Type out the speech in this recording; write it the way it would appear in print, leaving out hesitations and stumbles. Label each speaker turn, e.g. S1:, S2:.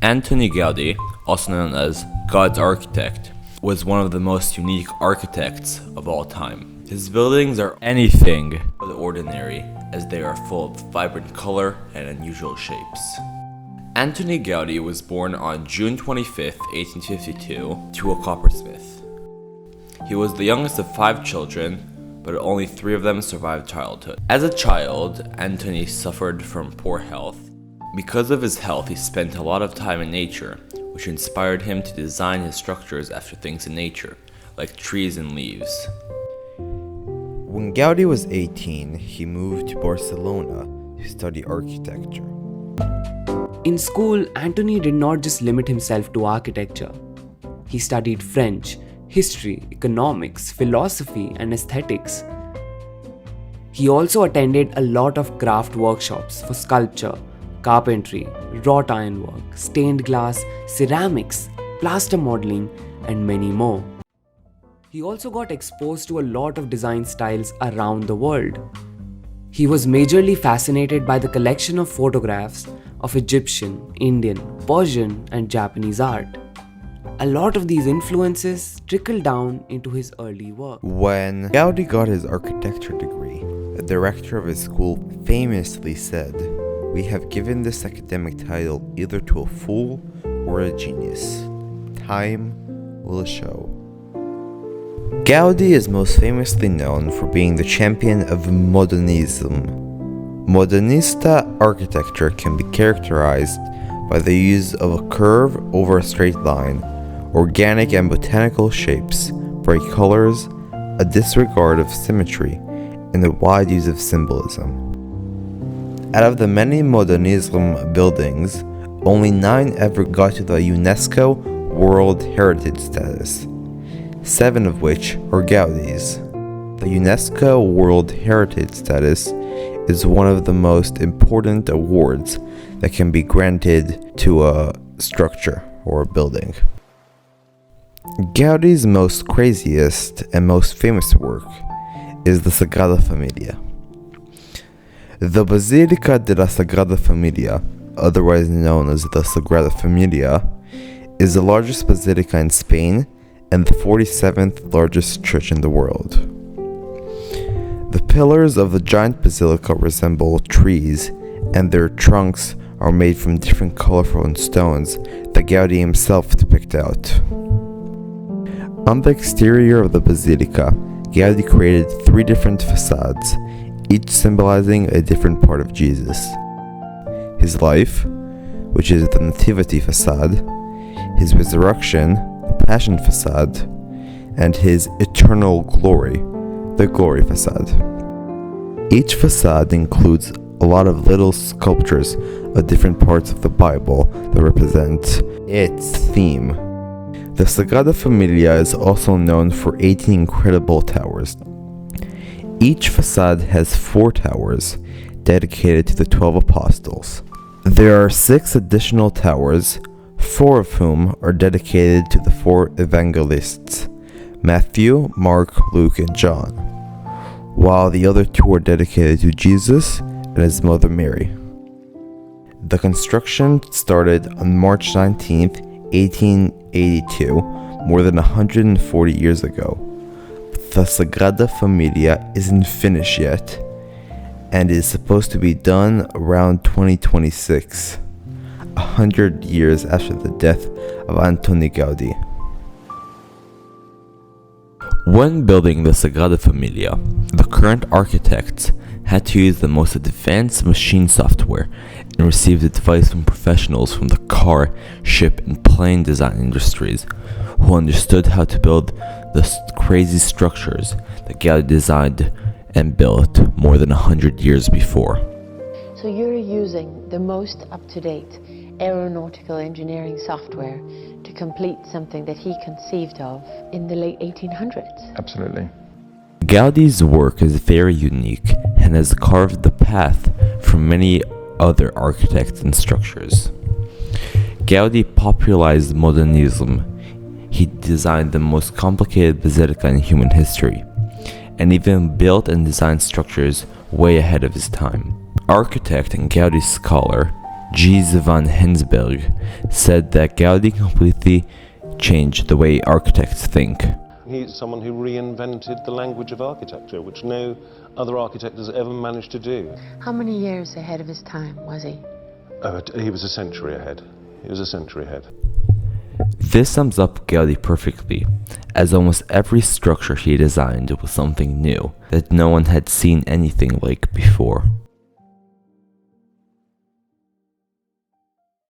S1: Antoni Gaudi, also known as God's architect, was one of the most unique architects of all time. His buildings are anything but ordinary, as they are full of vibrant color and unusual shapes. Antoni Gaudi was born on June 25, 1852, to a coppersmith. He was the youngest of 5 children, but only 3 of them survived childhood. As a child, Antoni suffered from poor health. Because of his health, he spent a lot of time in nature, which inspired him to design his structures after things in nature, like trees and leaves.
S2: When Gaudi was 18, he moved to Barcelona to study architecture.
S3: In school, Antoni did not just limit himself to architecture. He studied French, history, economics, philosophy, and aesthetics. He also attended a lot of craft workshops for sculpture, carpentry, wrought ironwork, stained glass, ceramics, plaster modeling, and many more. He also got exposed to a lot of design styles around the world. He was majorly fascinated by the collection of photographs of Egyptian, Indian, Persian, and Japanese art. A lot of these influences trickled down into his early work.
S2: When Gaudi got his architecture degree, the director of his school famously said, "We have given this academic title either to a fool or a genius. Time will show." Gaudi is most famously known for being the champion of modernism. Modernista architecture can be characterized by the use of a curve over a straight line, organic and botanical shapes, bright colors, a disregard of symmetry, and a wide use of symbolism. Out of the many modernism buildings, only 9 ever got to the UNESCO World Heritage status, 7 of which are Gaudi's. The UNESCO World Heritage status is one of the most important awards that can be granted to a structure or a building. Gaudi's most craziest and most famous work is the Sagrada Familia. The Basilica de la Sagrada Familia, otherwise known as the Sagrada Familia, is the largest basilica in Spain and the 47th largest church in the world. The pillars of the giant basilica resemble trees, and their trunks are made from different colorful stones that Gaudi himself picked out. On the exterior of the basilica, Gaudi created 3 different facades, each symbolizing a different part of Jesus. His life, which is the Nativity facade, his resurrection, the Passion facade, and his eternal glory, the Glory facade. Each facade includes a lot of little sculptures of different parts of the Bible that represent its theme. The Sagrada Familia is also known for 18 incredible towers. Each facade has 4 towers dedicated to the 12 apostles. There are 6 additional towers, 4 of whom are dedicated to the 4 evangelists, Matthew, Mark, Luke, and John, while the other 2 are dedicated to Jesus and his mother Mary. The construction started on March 19, 1882, more than 140 years ago. The Sagrada Familia isn't finished yet, and is supposed to be done around 2026, 100 years after the death of Antoni Gaudi.
S1: When building the Sagrada Familia, the current architects had to use the most advanced machine software and received advice from professionals from the car, ship, and plane design industries who understood how to build the crazy structures that Gaudi designed and built more than 100 years before.
S4: So you're using the most up-to-date aeronautical engineering software to complete something that he conceived of in the late 1800s.
S5: Absolutely.
S1: Gaudi's work is very unique and has carved the path for many other architects and structures. Gaudi popularized modernism. He designed the most complicated basilica in human history, and even built and designed structures way ahead of his time. Architect and Gaudi scholar Gilles van Hensberg, said that Gaudi completely changed the way architects think.
S5: He's someone who reinvented the language of architecture, which no other architect has ever managed to do.
S4: How many years ahead of his time was he?
S5: Oh, he was a century ahead. He was a century ahead.
S1: This sums up Gaudi perfectly, as almost every structure he designed was something new that no one had seen anything like before.